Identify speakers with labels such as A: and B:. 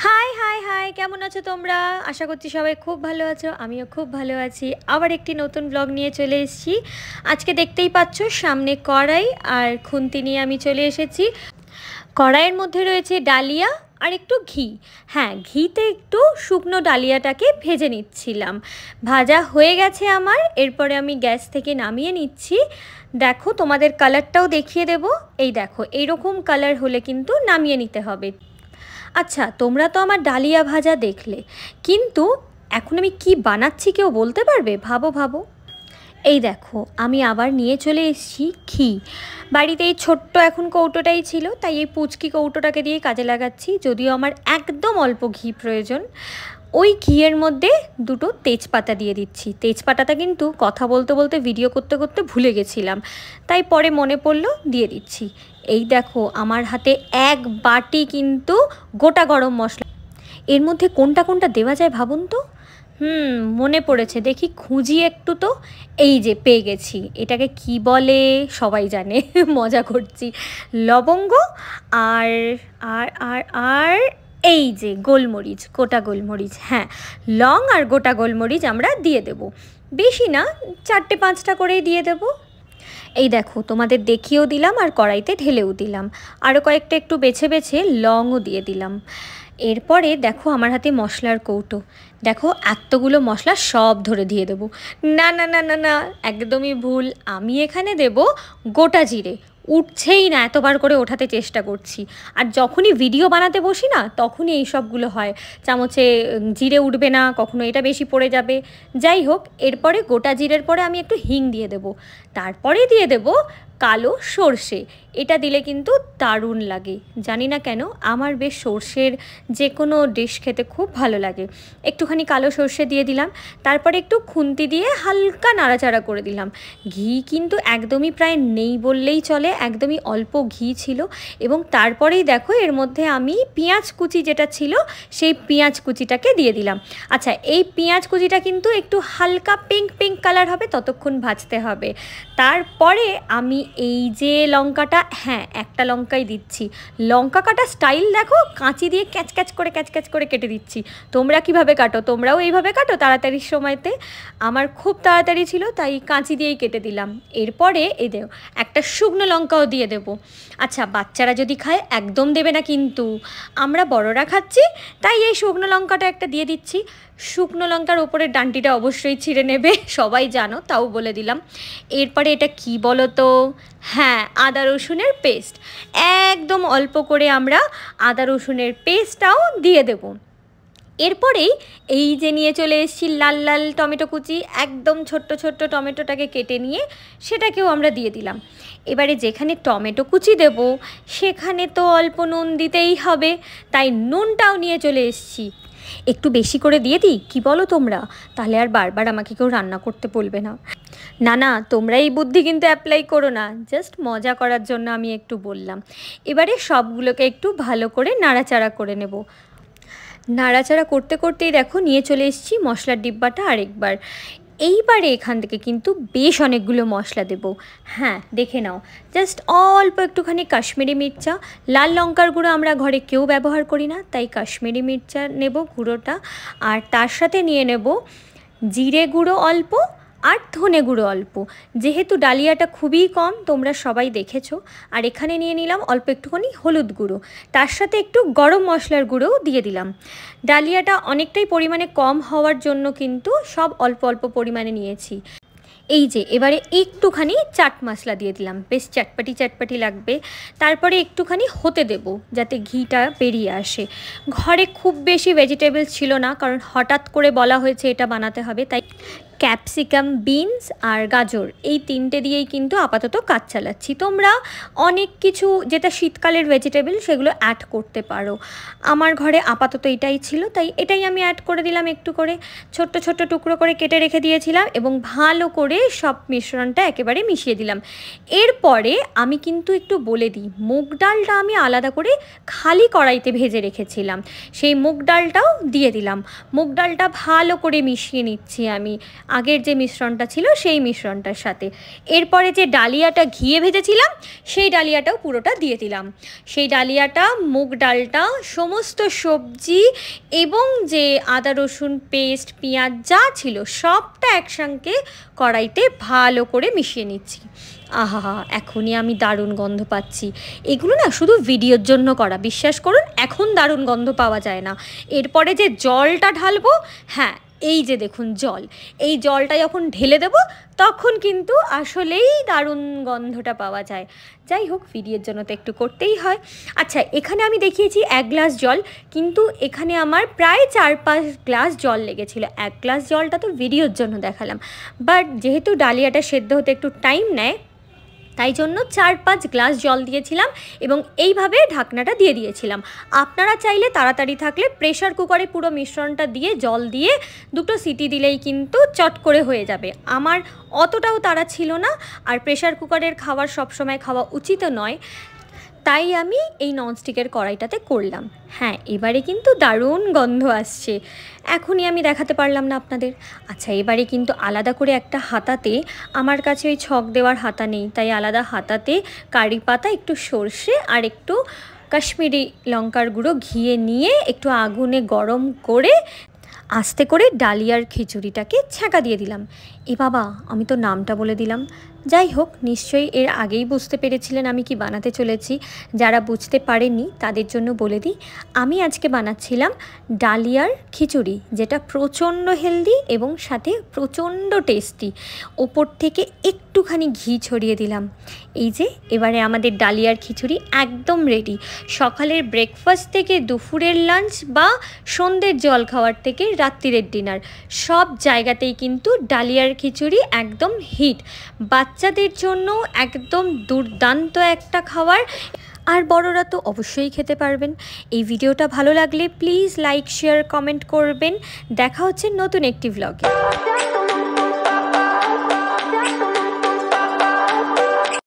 A: High high high, কেমন আছো তোমরা? আশা করছি সবাই খুব ভালো আছো, আমিও খুব ভালো আছি। আবার একটি নতুন ব্লগ নিয়ে চলে এসেছি। আজকে দেখতেই পাচ্ছ সামনে কড়াই আর খুন্তি নিয়ে আমি চলে এসেছি। কড়াইয়ের মধ্যে রয়েছে ডালিয়া আর একটু ঘি। হ্যাঁ, ঘিতে একটু শুকনো ডালিয়াটাকে ভেজে নিচ্ছিলাম। ভাজা হয়ে গেছে আমার, এরপরে আমি গ্যাস থেকে নামিয়ে নিচ্ছি। দেখো, তোমাদের কালারটাও দেখিয়ে দেব। এই দেখো, এইরকম কালার হলে কিন্তু নামিয়ে নিতে হবে। আচ্ছা, তোমরা তো আমার ডালিয়া ভাজা দেখলে, কিন্তু এখন আমি কি বানাচ্ছি কেউ বলতে পারবে? ভাবো ভাবো। এই দেখো, আমি আবার নিয়ে চলে এসেছি ঘি। বাড়িতে এই ছোট্ট এখন কৌটোটাই ছিল, তাই এই পুচকি কৌটোটাকে দিয়ে কাজে লাগাচ্ছি, যদিও আমার একদম অল্প ঘি প্রয়োজন। ওই ঘিয়ের মধ্যে দুটো তেজপাতা দিয়ে দিচ্ছি। তেজপাতাটা কিন্তু কথা বলতে বলতে ভিডিও করতে করতে ভুলে গেছিলাম, তাই পরে মনে পড়লো দিয়ে দিচ্ছি। এই দেখো, আমার হাতে এক বাটি কিন্তু গোটা গরম মশলা। এর মধ্যে কোনটা কোনটা দেওয়া যায় ভাবুন তো। মনে পড়েছে, দেখি খুঁজি একটু তো। এই যে পেয়ে গেছি, এটাকে কি বলে সবাই জানে, মজা করছি। লবঙ্গ আর আর আর আর এই যে গোলমরিচ, গোটা গোলমরিচ। হ্যাঁ, লং আর গোটা গোলমরিচ আমরা দিয়ে দেব। বেশি না, 4-5টা করেই দিয়ে দেব। এই দেখো, তোমাদের দেখিয়েও দিলাম আর কড়াইতে ঢেলেও দিলাম। আরও কয়েকটা একটু বেছে বেছে লংও দিয়ে দিলাম। এরপরে দেখো আমার হাতে মশলার কৌটো। দেখো, এতগুলো মশলা সব ধরে দিয়ে দেবো। না না না না না, একদমই ভুল। আমি এখানে দেব গোটা জিরে। উঠছেই না, এতবার করে ওঠাতে চেষ্টা করছি। আর যখনই ভিডিও বানাতে বসি না, তখনই এই সবগুলো হয়। চামচে জিরে উঠবে না, কখনো এটা বেশি পড়ে যাবে। যাই হোক, এরপরে গোটা জিরের পরে আমি একটু হিং দিয়ে দেব। তারপরে দিয়ে দেব কালো সর্ষে। এটা দিলে কিন্তু দারুণ লাগে। জানি না কেন, আমার বেশ সর্ষের যে কোনো ডিশ খেতে খুব ভালো লাগে। একটুখানি কালো সর্ষে দিয়ে দিলাম। তারপরে একটু খুন্তি দিয়ে হালকা নাড়াচাড়া করে দিলাম। ঘি কিন্তু একদমই প্রায় নেই বললেই চলে, একদমই অল্প ঘি ছিল। এবং তারপরেই দেখো, এর মধ্যে আমি পেঁয়াজ কুচি যেটা ছিল, সেই পেঁয়াজ কুচিটাকে দিয়ে দিলাম। আচ্ছা, এই পেঁয়াজ কুচিটা কিন্তু একটু হালকা পিঙ্ক পিঙ্ক কালার হবে, ততক্ষণ ভাজতে হবে। তারপরে আমি এই যে লঙ্কাটা, হ্যাঁ একটা লঙ্কাই দিচ্ছি। লঙ্কা কাটা স্টাইল দেখো, কাঁচি দিয়ে ক্যাচ ক্যাচ করে কেটে দিচ্ছি। তোমরা কিভাবে কাটো? তোমরাও এইভাবে কাটো তাড়াতাড়ির সময়তে? আমার খুব তাড়াতাড়ি ছিল, তাই কাঁচি দিয়েই কেটে দিলাম। এরপরে এই দেও, একটা শুকনো লঙ্কাও দিয়ে দেবো। আচ্ছা, বাচ্চারা যদি খায় একদম দেবে না কিন্তু, আমরা বড়রা খাচ্ছি, তাই এই শুকনো লঙ্কাটা একটা দিয়ে দিচ্ছি। শুকনো লঙ্কার ওপরের ডান্টিটা অবশ্যই ছিঁড়ে নেবে, সবাই জানো, তাও বলে দিলাম। এরপরে এটা কি বলো তো? হ্যাঁ, আদা রসুনের পেস্ট। একদম অল্প করে আমরা আদা রসুনের পেস্টটাও দিয়ে দেব। এরপরেই এই যে নিয়ে চলে এসেছি লাল লাল টমেটো কুচি, একদম ছোট্ট ছোট্ট টমেটোটাকে কেটে নিয়ে সেটাকেও আমরা দিয়ে দিলাম। এবারে যেখানে টমেটো কুচি দেব, সেখানে তো অল্প নুন দিতেই হবে, তাই নুনটাও নিয়ে চলে এসেছি। একটু বেশি করে দিয়ে দিই, কি বলো তোমরা? তাহলে আর বারবার আমাকে কেউ রান্না করতে বলবে না। না না, তোমরা এই বুদ্ধি কিন্তু অ্যাপ্লাই করো না, জাস্ট মজা করার জন্য আমি একটু বললাম। এবারে সবগুলোকে একটু ভালো করে নাড়াচাড়া করে নেব। নাড়াচাড়া করতে করতেই দেখো, নিয়ে চলে এসেছি মশলার ডিব্বাটা আরেকবার। এইবারে এখান থেকে কিন্তু বেশ অনেকগুলো মশলা দেব। হ্যাঁ, দেখে নাও, জাস্ট অল্প একটুখানি কাশ্মীরি মির্চা। লাল লঙ্কার গুঁড়ো আমরা ঘরে কেউ ব্যবহার করি না, তাই কাশ্মীরি মির্চা নেব গুঁড়োটা। আর তার সাথে নিয়ে নেব জিরে গুঁড়ো অল্প, আর ধনে গুঁড়ো অল্প। যেহেতু ডালিয়াটা খুবই কম, তোমরা সবাই দেখেছো। আর এখানে নিয়ে নিলাম অল্প একটুখানি হলুদ গুঁড়ো, তার সাথে একটু গরম মশলার গুঁড়োও দিয়ে দিলাম। ডালিয়াটা অনেকটাই পরিমাণে কম হওয়ার জন্য কিন্তু সব অল্প অল্প পরিমাণে নিয়েছি। এই যে এবারে একটুখানি চাট মশলা দিয়ে দিলাম, বেশ চটপটি চটপটি লাগবে। তারপরে একটুখানি হতে দেব, যাতে ঘিটা বেরিয়ে আসে। ঘরে খুব বেশি ভেজিটেবলস ছিল না, কারণ হঠাৎ করে বলা হয়েছে এটা বানাতে হবে, তাই ক্যাপসিকাম, বিনস আর গাজর, এই তিনটে দিয়েই কিন্তু আপাতত কাজ চালাচ্ছি। তোমরা অনেক কিছু যেটা শীতকালের ভেজিটেবল, সেগুলো অ্যাড করতে পারো। আমার ঘরে আপাতত এটাই ছিল, তাই এটাই আমি অ্যাড করে দিলাম। একটু করে ছোট্ট ছোট্ট টুকরো করে কেটে রেখে দিয়েছিলাম, এবং ভালো করে সব মিশ্রণটা একেবারে মিশিয়ে দিলাম। এরপরে আমি কিন্তু একটু বলে দিই, মুগ ডালটা আমি আলাদা করে খালি কড়াইতে ভেজে রেখেছিলাম, সেই মুগ ডালটাও দিয়ে দিলাম। মুগ ডালটা ভালো করে মিশিয়ে নিচ্ছি আমি। আগের যে মিশ্রণটা ছিল সেই মিশ্রণটার সাথে। এরপরে যে ডালিয়াটা ঘিয়ে ভেজেছিলাম সেই ডালিয়াটাও পুরোটা দিয়ে দিলাম। সেই ডালিয়াটা, মুগ ডালটা, সমস্ত সবজি এবং যে আদা রসুন পেস্ট, পেঁয়াজ যা ছিল সবটা একসঙ্গে কড়াইতে ভালো করে মিশিয়ে নিচ্ছি। আহা, এখনই আমি দারুণ গন্ধ পাচ্ছি। এগুলো না শুধু ভিডিওর জন্য করা, বিশ্বাস করুন এখন দারুণ গন্ধ পাওয়া যায় না। এরপরে যে জলটা ঢালবো, হ্যাঁ এই যে দেখুন জল, এই জলটা যখন ঢেলে দেব তখন কিন্তু আসলেই দারুণ গন্ধটা পাওয়া যায়। যাই হোক, ভিডিওর জন্য তো একটু করতেই হয়। আচ্ছা, এখানে আমি দেখিয়েছি 1 গ্লাস জল, কিন্তু এখানে আমার প্রায় 4-5 গ্লাস জল লেগেছিল। 1 গ্লাস জলটা তো ভিডিওর জন্য দেখালাম, বাট যেহেতু ডালিয়াটা সেদ্ধ হতে একটু টাইম নেয় তাই জন্য 4-5 গ্লাস জল দিয়েছিলাম এবং এইভাবে ঢাকনাটা দিয়ে দিয়েছিলাম। আপনারা চাইলে তাড়াতাড়ি থাকলে প্রেশার কুকারে পুরো মিশ্রণটা দিয়ে জল দিয়ে 2টো সিটি দিলেই কিন্তু চট করে হয়ে যাবে। আমার অতটাও তাড়া ছিল না, আর প্রেশার কুকারের খাবার সবসময় খাওয়া উচিতও নয়, তাই আমি এই ননস্টিকের কড়াইটাতে করলাম। হ্যাঁ, এবারে কিন্তু দারুণ গন্ধ আসছে, এখনই আমি দেখাতে পারলাম না আপনাদের। আচ্ছা, এবারে কিন্তু আলাদা করে একটা হাতাতে, আমার কাছে ওই ছক দেওয়ার হাতা নেই, তাই আলাদা হাতাতে কারি পাতা, একটু সর্ষে আর একটু কাশ্মীরি লঙ্কার গুঁড়ো ঘিয়ে নিয়ে একটু আগুনে গরম করে আস্তে করে ডালিয়ার খিচুড়িটাকে ছ্যাঁকা দিয়ে দিলাম। এ বাবা, আমি তো নামটা বলে দিলাম। যাই হোক, নিশ্চয়ই এর আগেই বুঝতে পেরেছিলেন আমি কি বানাতে চলেছি। যারা বুঝতে পারেননি তাদের জন্য বলে দিই, আমি আজকে বানাচ্ছিলাম ডালিয়ার খিচুড়ি, যেটা প্রচণ্ড হেলদি এবং সাথে প্রচণ্ড টেস্টি। ওপর থেকে একটুখানি ঘি ছড়িয়ে দিলাম। এই যে এবারে আমাদের ডালিয়ার খিচুড়ি একদম রেডি। সকালের ব্রেকফাস্ট থেকে দুপুরের লাঞ্চ বা সন্ধ্যের জল খাওয়ার থেকে রাত্রিরের ডিনার, সব জায়গাতেই কিন্তু ডালিয়ার খিচুড়ি একদম হিট। বাচ্চাদের জন্য একদম দুর্দান্ত একটা খাবার, আর বড়রা তো অবশ্যই খেতে পারবেন। এই ভিডিওটা ভালো লাগলে প্লিজ লাইক, শেয়ার, কমেন্ট করবেন। দেখা হচ্ছে নতুন একটি ভ্লগে।